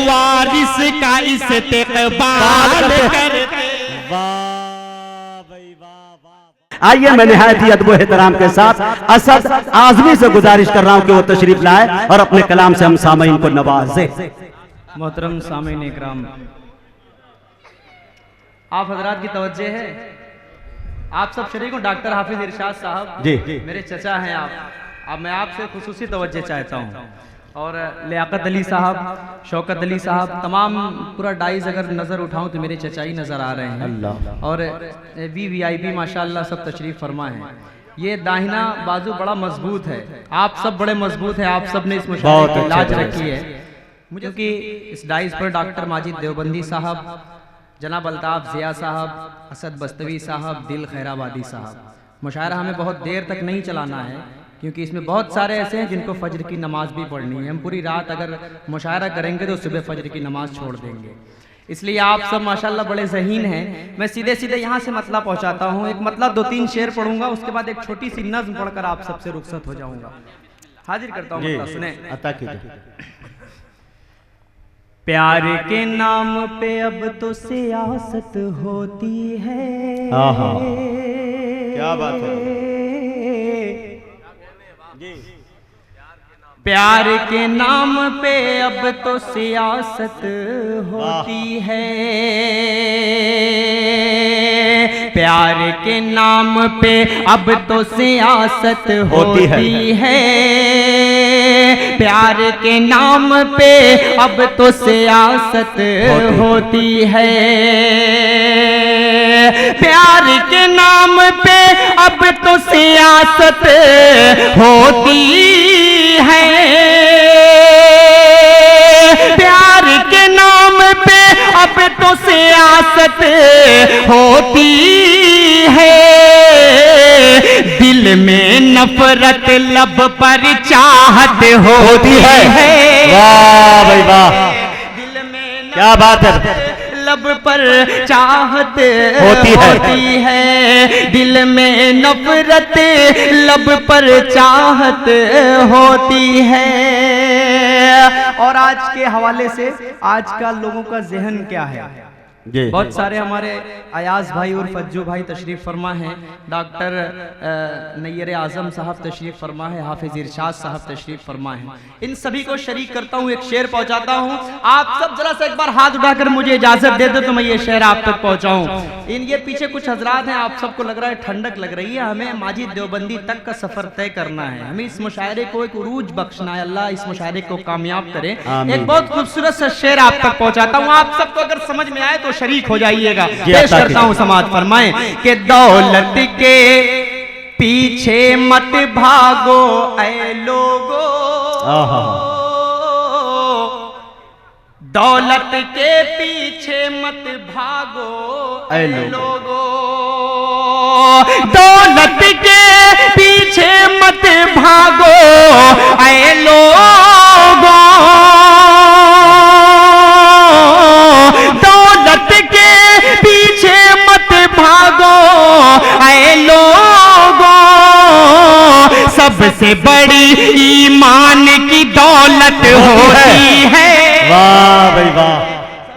वारिस का इस्तेक़बाल करते। आइए मैं निहायत ही अदब एहतराम के साथ असद आज़मी से गुजारिश कर रहा हूं कि वो तशरीफ लाए और अपने कलाम से हम सामईन को नवाजे। मोहतरम सामईन इकराम, आप हजरात की तवज्जो है, आप सब शरीक हो। डॉक्टर हाफिज इरशाद साहब जी मेरे चचा हैं आप मैं आपसे खुसूसी तवज्जो चाहता हूँ। और लियाकत अली साहब, शौकत अली साहब, तमाम पूरा डाइज अगर नज़र उठाऊं तो मेरे चचा ही नज़र आ रहे हैं। अल्लाह। और वीवीआईपी माशाल्लाह सब तशरीफ फरमा है। ये दाहिना बाजू बड़ा मजबूत है, आप सब बड़े मजबूत हैं, आप सब ने इस मुशाकिल की इलाज रखी है। मुझे कि इस डाइज पर डॉक्टर माजिद देवबंदी साहब, जनाब अल्ताफ ज़िया साहब, असद बस्तवी साहब, दिल खैराबादी साहब, मुशायरा हमें बहुत देर तक नहीं चलाना है क्योंकि इसमें बहुत सारे ऐसे हैं जिनको फजर की नमाज भी पढ़नी है। हम पूरी रात अगर मुशायरा करेंगे तो सुबह फजर की नमाज छोड़ देंगे। इसलिए आप सब माशाल्लाह बड़े ज़हीन हैं। मैं सीधे सीधे यहाँ से मतला पहुँचाता हूँ। एक मतला 2-3 शेर पढ़ूंगा, उसके बाद एक छोटी सी नज़्म पढ़कर आप सबसे रुखसत हो जाऊंगा। हाजिर करता हूँ मतला, सुने। अता कीजिए। प्यार के नाम पे अब तो सियासत होती है। क्या बात है। प्यार के नाम पे अब तो सियासत होती है। प्यार के नाम पे अब तो सियासत होती है। प्यार के नाम पे अब तो सियासत होती है। प्यार के नाम पे अब तो सियासत होती है। प्यार के नाम पे अब तो सियासत होती है। दिल में नफरत लब पर चाहत होती है। वाह भाई वाह, दिल में क्या बात है। लब पर चाहत होती है। दिल में नफरत लब पर चाहत होती है। और आज के हवाले से आज का लोगों का ज़हन क्या है। बहुत सारे हमारे अयाज भाई और फज्जू भाई तशरीफ फरमा हैं। डॉक्टर नैयर आजम साहब तशरीफ फरमा है, हाफिज इरशाद साहब तशरीफ फरमा है। इन सभी को शरीक करता हूँ, एक शेर पहुँचाता हूँ। आप सब जरा सा एक बार हाथ उठाकर मुझे इजाजत दे दो तो मैं ये शेर आप तक पहुँचाऊँ। इनके पीछे कुछ हजरात हैं, आप सबको लग रहा है ठंडक लग रही है। हमें माजिद देवबंदी तक का सफर तय करना है, हमें इस मुशायरे को एक उरूज बख्शना है। अल्लाह इस मुशायरे को कामयाब करे। एक बहुत खूबसूरत सा शेर आप तक पहुँचाता हूँ, आप सबको अगर समझ में आए तो शरीक हो जाइएगा। पेश करता हूं, समाज फरमाएं कि दौलत के पीछे मत भागो ऐ लोगो। दौलत के पीछे मत भागो ऐ लोगो। दौलत के पीछे मत भागो ऐ लोगो। पीछे मत भागो ऐ लोगों। सबसे बड़ी ईमान की दौलत होती है। वाह भाई वाह,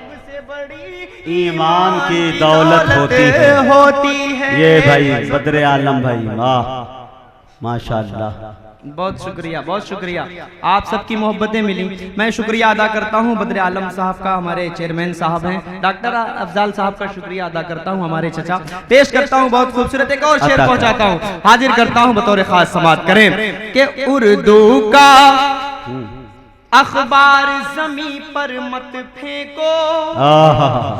सबसे बड़ी ईमान की दौलत होती है। ये भाई बद्र आलम भाई, वाह माशाअल्लाह। बहुत शुक्रिया, बहुत शुक्रिया। आप सबकी मोहब्बतें मिली। मैं शुक्रिया अदा करता हूं बद्र आलम साहब का, हमारे चेयरमैन साहब हैं। डॉक्टर अफजाल साहब का शुक्रिया अदा करता हूं, हमारे चचा। पेश करता हूं बहुत खूबसूरत एक और शेर पहुंचाता हूं, हाजिर करता हूं बतौर खास समाअत करें कि उर्दू का अखबार जमी पर मत फेंको।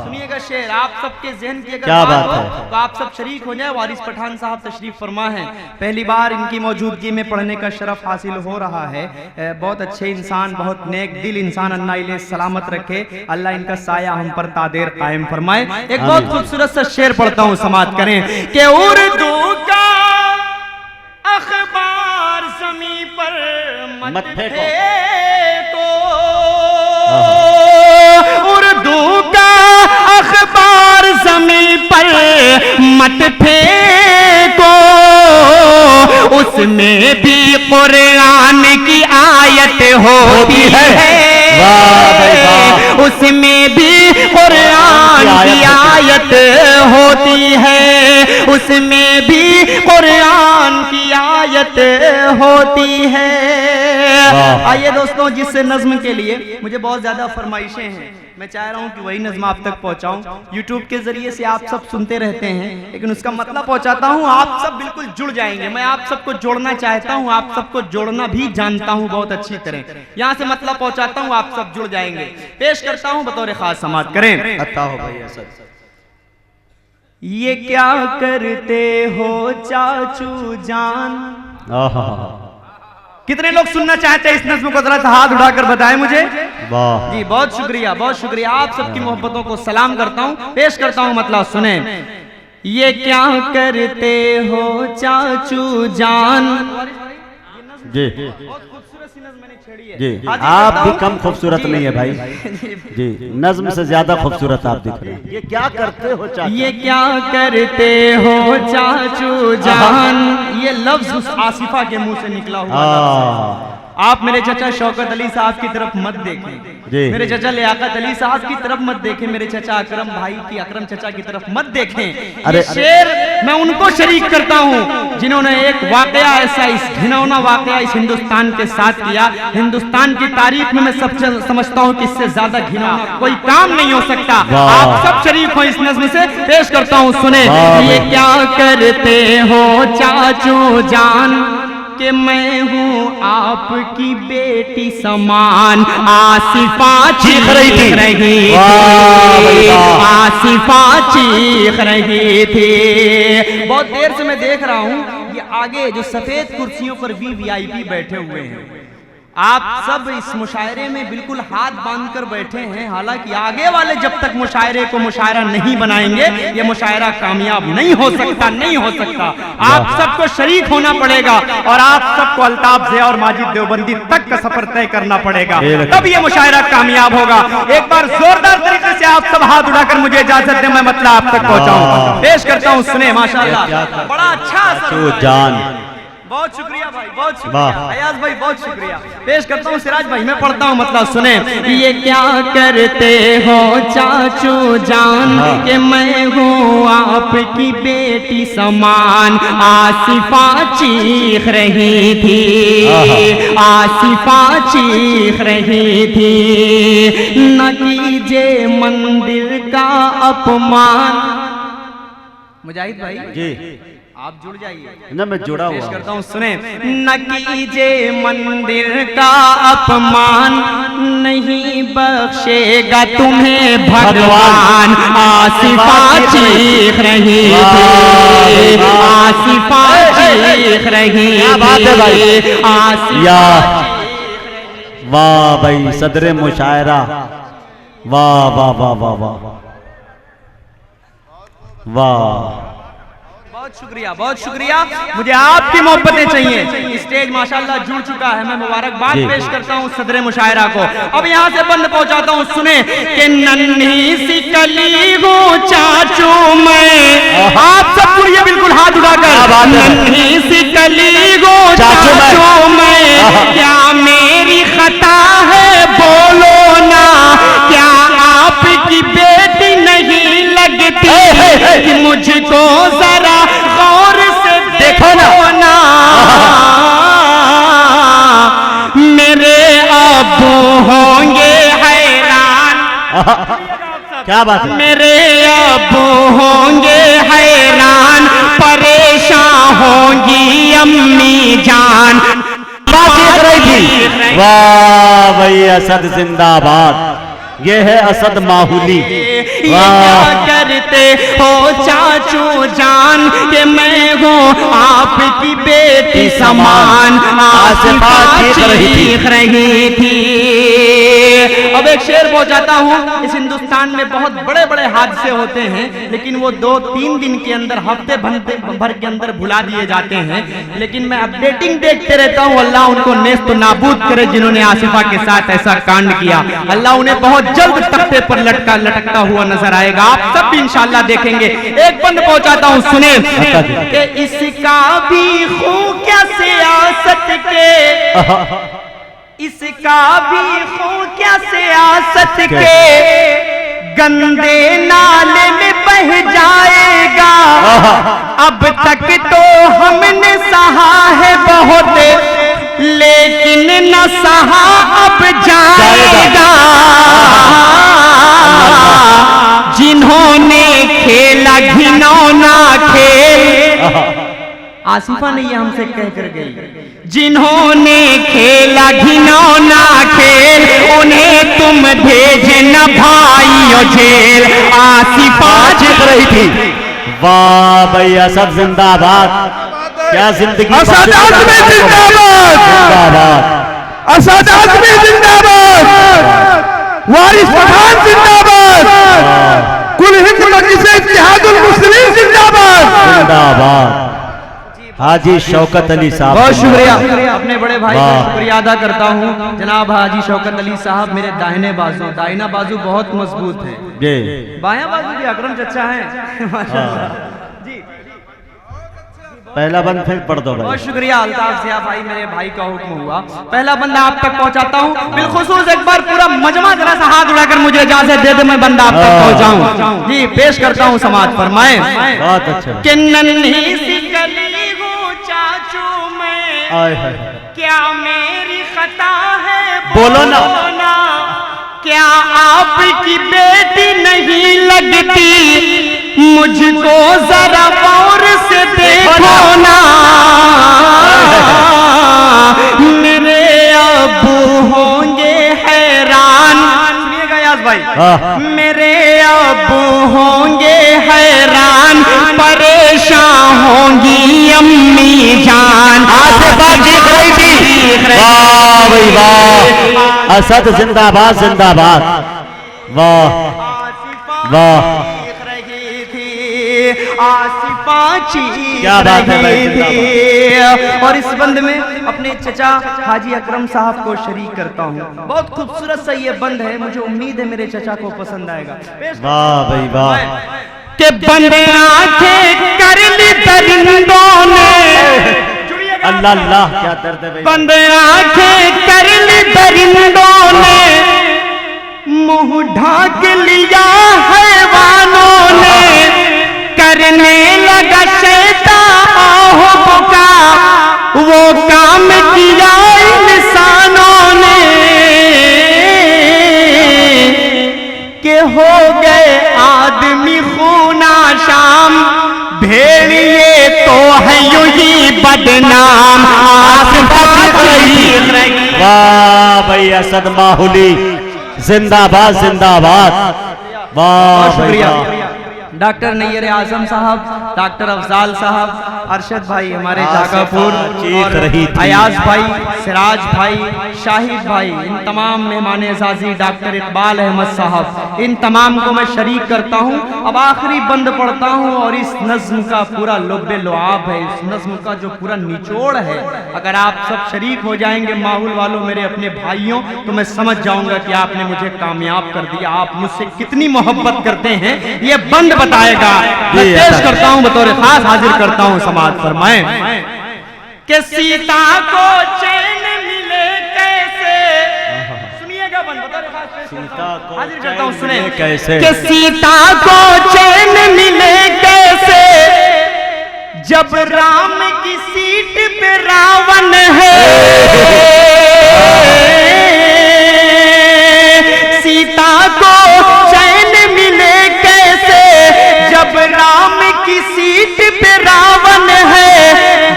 सुनिएगा शेर, आप सबके जहन की अगर बात हो तो आप सब शरीक हो जाए। वारिस पठान साहब तशरीफ फरमा है, पहली बार इनकी मौजूदगी में पढ़ने का शरफ हासिल हो रहा है। बहुत अच्छे इंसान, बहुत नेक दिल इंसान, अल्लाह इन्हें सलामत रखे, अल्लाह इनका साया हम पर तादेर कायम फरमाए। एक बहुत खूबसूरत सा शेर पढ़ता हूँ, समाअत करें कि उर्दू का अखबार जमी पर मत फेंको। उर्दू का अखबार जमी पर मत फेंको। उसमें भी कुरान की आयत होती है। वाह भाई वाह। उसमें भी कुरान की आयत होती है, उसमें भी कुरान की आयत होती है। आइए दोस्तों, जिस नज्म के लिए मुझे बहुत ज्यादा फरमाइशें हैं, मैं चाह रहा हूं कि वही नज्म आप तक पहुंचाऊं। यूट्यूब के जरिए से आप सब सुनते रहते हैं, लेकिन उसका मतलब पहुंचाता हूं, आप सब बिल्कुल जुड़ जाएंगे। मैं आप सबको जोड़ना चाहता हूं, आप सबको जोड़ना भी जानता हूं बहुत अच्छी तरह। यहां से मतलब पहुंचाता हूं, आप सब जुड़ जाएंगे। पेश करता हूं बतौर खास समाअत करें। अता हो भाई असद। ये क्या करते हो चाचू जान। कितने लोग सुनना चाहते हैं इस नज़्म को, जरा हाथ उठाकर बताएं मुझे। वाह जी, बहुत शुक्रिया, बहुत शुक्रिया। आप सबकी मोहब्बतों को सलाम करता हूं, पेश करता हूं मतलब सुने। ये क्या करते हो चाचू जान। जी जी, आप भी कम खूबसूरत नहीं है भाई जी, नज्म से ज्यादा खूबसूरत आप दिख रहे हैं। ये क्या करते हो चाचू, ये क्या करते हो चाचू जान। ये लफ्ज उस आसिफा के मुंह से निकला हुआ लफ्ज है। आप मेरे चचा शौकत अली साहब की तरफ मत देखें, मेरे चचा लियाकत अली साहब की तरफ मत देखें, मेरे चचा अकरम भाई की, अकरम चचा की तरफ मत देखें। ये शेर मैं उनको शरीक करता हूँ जिन्होंने एक वाकया ऐसा, इस घिनौना वाकया इस हिंदुस्तान के साथ किया। हिंदुस्तान की तारीख में मैं सब समझता हूँ कि इससे ज्यादा घिनौना कोई काम नहीं हो सकता। आप सब शरीक हो इस नज़्म से, पेश करता हूँ सुने। ये क्या करते हो चाचू जान कि मैं हूँ आपकी बेटी समान। आसिफा चीख रही थी, आसिफा चीख रही थी। बहुत देर से मैं देख रहा हूँ ये आगे जो सफेद कुर्सियों पर वीवीआईपी बैठे हुए हैं, आप सब इस मुशायरे में बिल्कुल हाथ बांधकर बैठे हैं। हालांकि आगे वाले जब तक मुशायरे को मुशायरा नहीं बनाएंगे, ये मुशायरा कामयाब नहीं हो सकता, नहीं हो सकता। आप सबको शरीक होना पड़ेगा और आप सबको अल्ताफ ज़िया और माजिद देवबंदी तक का सफर तय करना पड़ेगा, तब ये मुशायरा कामयाब होगा। एक बार जोरदार तरीके से आप सब हाथ उठाकर मुझे इजाजत दें, मैं मतलब आप तक पहुंचाऊं। पेश करता हूं सुने। माशाअल्लाह, बड़ा अच्छा जान। बहुत शुक्रिया भाई, बहुत शुक्रिया अयाज भाई, बहुत शुक्रिया। पेश करता हूँ सिराज भाई, मैं पढ़ता हूँ मतलब सुने। ये क्या करते हो चाचू जान कि मैं हूँ आपकी बेटी समान। आसिफा चीख रही थी, आसिफा चीख रही थी। न कीजिए मंदिर का अपमान। मुजाहिद भाई जी, आप जुड़ जाइए ना, मैं जुड़ा हुआ करता हूँ सुने। न कीजिए मंदिर का अपमान, नहीं बख्शेगा तुम्हें भगवान। आसिफा चीख रही थी, आसिफा चीख रही थी, आसिफा। वाह भाई सदरे मुशायरा, वाह वाह वाह वाह वाह वाह। बहुत शुक्रिया, बहुत शुक्रिया। मुझे आपकी मोहब्बतें चाहिए। स्टेज माशाल्लाह जुड़ चुका है। मैं मुबारकबाद पेश करता हूँ सदरे मुशायरा को। अब यहाँ से बंद पहुंचाता हूँ सुने कि नन्ही सी कली हूँ चाचू मैं। आप सब सुनिए बिल्कुल हाथ उठाकर। नन्ही सी कली हूँ चाचू मैं, क्या मेरी खता है बोलो ना। क्या आपकी बेटी नहीं लगती कि मुझको जरा गौर से देखो ना। मेरे अब्बू होंगे हैरान। क्या बात है, मेरे अब्बू होंगे हैरान, परेशान होंगी अम्मी जान। वाह भाई असद जिंदाबाद। ये है असद माहौली। क्या करते हो चाचू जान कि मैं हूँ आपकी बेटी समान। आसिफा चीख रही थी। अब एक शेर पहुंचाता हूँ। इस हिंदुस्तान में बहुत बड़े बड़े हादसे होते हैं, लेकिन वो 2-3 दिन के अंदर, हफ्ते भर के अंदर भुला दिए जाते हैं। लेकिन मैं अपडेटिंग देखते रहता हूँ। अल्लाह उनको नेस्त नाबूद करे जिन्होंने आसिफा के साथ ऐसा कांड किया। अल्लाह उन्हें बहुत जल्द तख्ते पर लटकता हुआ नजर आएगा। आप सब भी इंशाअल्लाह देखेंगे। एक बंद पहुंचाता हूँ सुने कि इसका भी खून क्या सियासत के। इसका भी हो क्या सियासत के गंदे नाले में बह जाएगा। अब तक तो हमने सहा है बहुत, लेकिन न सहा अब जाएगा। जिन्होंने खेला घिनौना खेल, आसिफा ने ये हमसे कह कर गई, जिन्होंने खेला घिनौना खेल उन्हें तुम भेजना भाइयों जेल। आसिफा जीत रही थी। वाह भैया सब जिंदाबाद, क्या जिंदगी असद आज़मी जिंदाबाद, असद आज़मी जिंदाबाद, वारिस पठान जिंदाबाद, कुल हिंद मजलिस इत्तेहादुल मुस्लिमीन जिंदाबाद। हाजी शौकत अली साहब, बहुत शुक्रिया, अपने बड़े भाई का शुक्रिया अदा करता हूँ। जनाब हाजी शौकत अली साहब मेरे दाहिने बाजू, दाहिना बाजू बहुत मजबूत है जी, बायां बाजू भी अकरम चचा है माशाल्लाह जी। पहला बंद फिर पढ़ दो भाई। बहुत शुक्रिया अल्ताफ सिया भाई, मेरे भाई का हुक्म हुआ। पहला बंदा आप तक पहुंचाता हूँ। बिलखुसूस एक बार पूरा मजमा जरा सा हाथ उड़ाकर मुझे इजाजत दे दे, मैं बंदा आप तक पहुंचाऊं जी। पेश करता हूँ समाज फरमाए। बहुत अच्छा। कि नन्ही सी कली हूँ चाचू मैं, क्या मेरी खता है बोलो ना। क्या आपकी बेटी नहीं लगती, मुझको जरा गौर से देखो ना। मेरे अब्बू होंगे हैरान, सुनिएगा याद भाई, मेरे अब्बू होंगे हैरान, परेशान होंगी अम्मी जान। वाह भाई वाह, असद जिंदाबाद जिंदाबाद। वाह वाह, आसिफा क्या बात है भाई, और इस बंद में अपने चचा हाजी अकरम साहब को शरीक करता हूँ। बहुत खूबसूरत सा ये बंद है, मुझे उम्मीद है मेरे चचा को पसंद आएगा। वाह भाई वाह। के बंद आंखें कर ली दरिंदों ने, अल्लाह अल्लाह क्या दर्द है भाई। बंद आंखें कर ली दरिंदों ने, मुंह ढाक लिया हैवानों ने, करने लगा शैतान का वो काम किया इंसानों ने, के हो गए आदमी खूना शाम, भेड़िए तो है यूं ही बदनाम। वाह भाई असद माहुली जिंदाबाद जिंदाबाद। वाह शुक्रिया वाह। डॉक्टर नैयर आजम साहब, डॉक्टर अफजाल साहब, अरशद भाई हमारे जागापुर, और अयाज भाई, सिराज भाई, शाहिद भाई, इन तमाम मेहमान एजाजी, डॉक्टर इकबाल अहमद साहब, इन तमाम को मैं शरीक करता हूँ। अब आखिरी बंद पढ़ता हूँ और इस नज्म का पूरा लुब्बे लुआब है, इस नज्म का जो पूरा निचोड़ है, अगर आप सब शरीक हो जाएंगे माहौल वालों, मेरे अपने भाइयों, तो मैं समझ जाऊंगा कि आपने मुझे कामयाब कर दिया, आप मुझसे कितनी मोहब्बत करते हैं। ये बंद बताएगा, मैं पेश करता हूँ, बतौर खास हाजिर करता हूँ समाज फरमाए। कि सीता को चैन मिले कैसे, सुनिएगा बंद, बतौर खास हाजिर करता हूँ, सुने कैसे। कि सीता को चैन मिले कैसे, जब राम की सीट पे रावण है। सीता को चैन मिले कैसे, जब राम की सीट पे रावण है।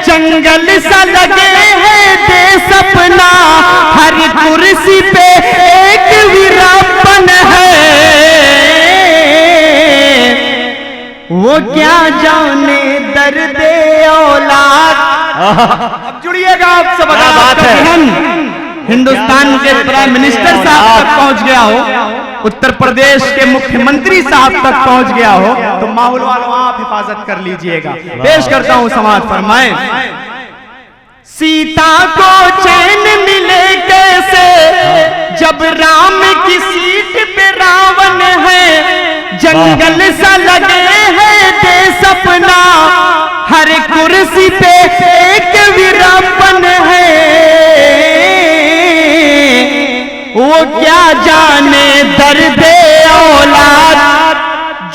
जंगल सा लगे है देश अपना, हर कुर्सी पे एक वीरापन है। वो क्या जाने दर्द औलाद। अब जुड़िएगा आप सब, अगर आपका ध्यान हिंदुस्तान के प्राइम मिनिस्टर साहब तक पहुंच गया हो, उत्तर प्रदेश के मुख्यमंत्री साहब तक पहुंच गया हो, तो माहौल वालों आप हिफाजत कर लीजिएगा। पेश करता हूं समाज फरमाए। सीता को चैन मिले कैसे, जब राम की सीट पे रावण है। जंगल सा लगे है देश अपना, हर कुर्सी पे एक वीरापन है। वो क्या जाने दर्द औलाद,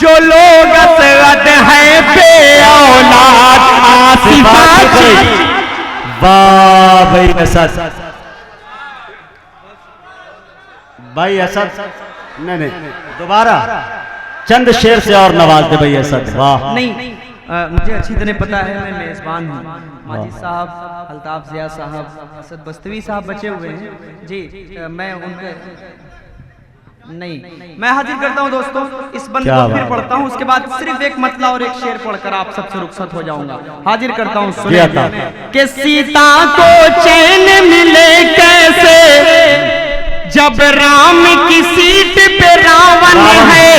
जो लोग असद है बे औलाद। आसिफा वाह भाई असद, भाई असद, नहीं दोबारा चंद शेर से और नवाज दे भाई असद। वाह नहीं, मुझे अच्छी तरह पता है, मैं मेज़बान हूँ। माजिद साहब, अल्ताफ ज़िया साहब, असद बस्तवी साहब बचे हुए हैं जी। मैं उनके नहीं, मैं हाजिर करता हूँ दोस्तों, इस बंद को फिर पढ़ता हूँ, उसके बाद सिर्फ एक मतला और एक शेर पढ़कर आप सबसे रुखसत हो जाऊंगा। हाजिर करता हूँ, सुनिए कि सीता को चैन मिले कैसे, जब राम की सीट पे रावण है,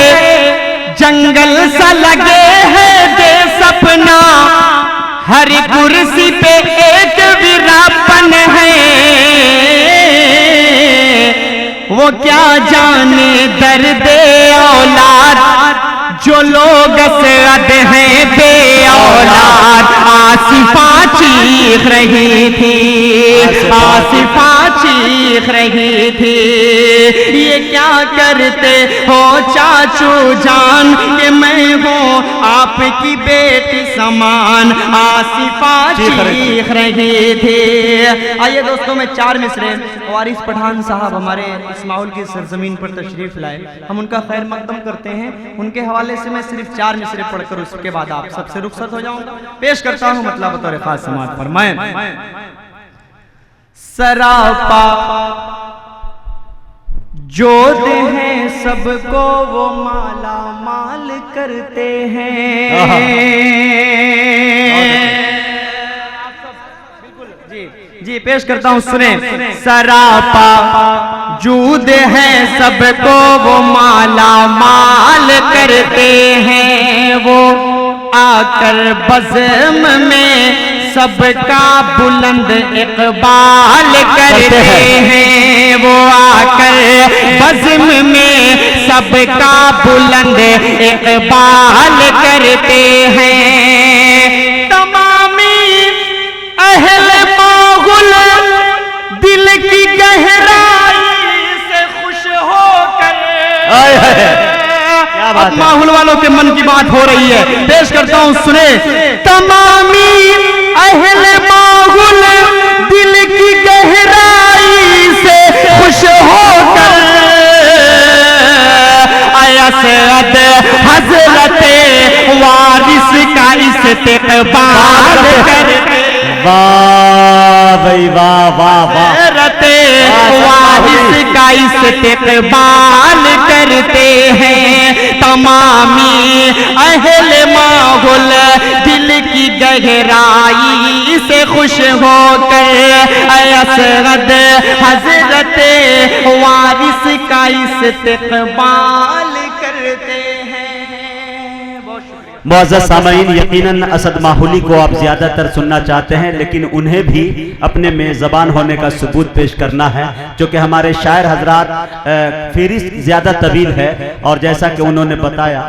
जंगल सा लगे है दे सपना, हर कुर्सी पे एक वीरापन है। वो क्या जाने दर्द औलाद, जो लोग असद हैं बे औलाद। आसिफा चीख रही थी, आसिफा चीख रही थी, ये क्या करते हो चाचू जान, कि मैं हूँ आपकी बेटी समान। आसिफा चीख रही थी। आइए दोस्तों, मैं 4 मिसरे वारिस पठान साहब हमारे इस माहौल की सरजमीन पर तशरीफ लाए, हम उनका खैर मकदम करते हैं। उनके हवाले से मैं सिर्फ 4 मिसरे पढ़कर उसके बाद आप सबसे रुखसत हो जाऊंगा। पेश करता हूं मतलब बतौर खास समाज फरमाएं। सरापा जोत हैं सबको, वो माला माल करते हैं। जी पेश करता हूं, सुने। सरापा जूद है सबको, वो माला माल करते हैं। वो आकर बज़्म में सबका बुलंद इकबाल करते हैं। वो आकर बज़्म में सबका बुलंद इकबाल करते हैं। तमामी अहल माहुल दिल की गहराई से खुश होकर, माहुल वालों के मन की बात हो रही है, पेश करता हूं, सुने। तमामी अहल माहुल दिल की गहराई से खुश होकर, असद हजरत वारिस का इस्तेक़बाल करते। वाह भाई वाह वाह वाह, वारिस का इस्तेक़बाल करते हैं। तमामी अहल माहुल दिल की गहराई से खुश होकर, असद हजरत वारिस का इस्तेक़बाल करते हैं। मुअज़्ज़ज़ सामईन, यकीनन असद माहुली को आप ज़्यादातर सुनना चाहते हैं, लेकिन उन्हें भी अपने में ज़बान होने का सबूत पेश करना है, क्योंकि हमारे शायर हजरात फहरिस्त ज़्यादा तवील है। और जैसा कि उन्होंने बताया